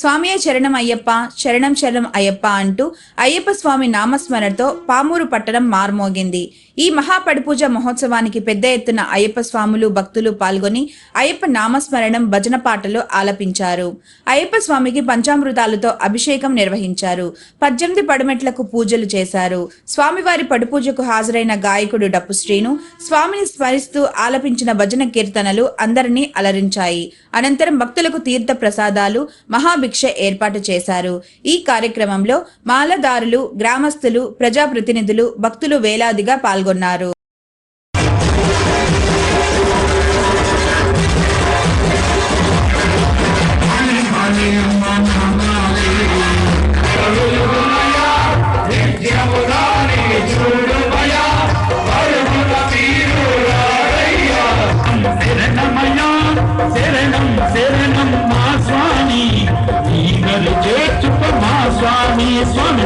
స్వామియే శరణం అయ్యప్ప, శరణం శరణం అయ్యప్ప అంటూ అయ్యప్ప స్వామి నామస్మరణతో పామూరు పట్టణం మార్మోగింది. ఈ మహాపడిపూజ మహోత్సవానికి పెద్ద ఎత్తున అయ్యప్ప స్వాములు భక్తులు పాల్గొని అయ్యప్ప నామస్మరణం భజన పాటలు ఆలపించారు. అయ్యప్ప స్వామికి పంచామృతాలతో అభిషేకం నిర్వహించారు. 18 పడమెట్లకు పూజలు చేశారు. స్వామివారి పడిపూజకు హాజరైన గాయకుడు డప్పు శ్రీను స్వామిని స్మరిస్తూ ఆలపించిన భజన కీర్తనలు అందరినీ అలరించాయి. అనంతరం భక్తులకు తీర్థ ప్రసాదాలు, మహాభిక్ష ఏర్పాటు చేశారు. ఈ కార్యక్రమంలో మాలదారులు, గ్రామస్తులు, ప్రజాప్రతినిధులు, భక్తులు వేలాదిగా పాల్గొన్నారు. శరణం మా స్వామి, స్వామి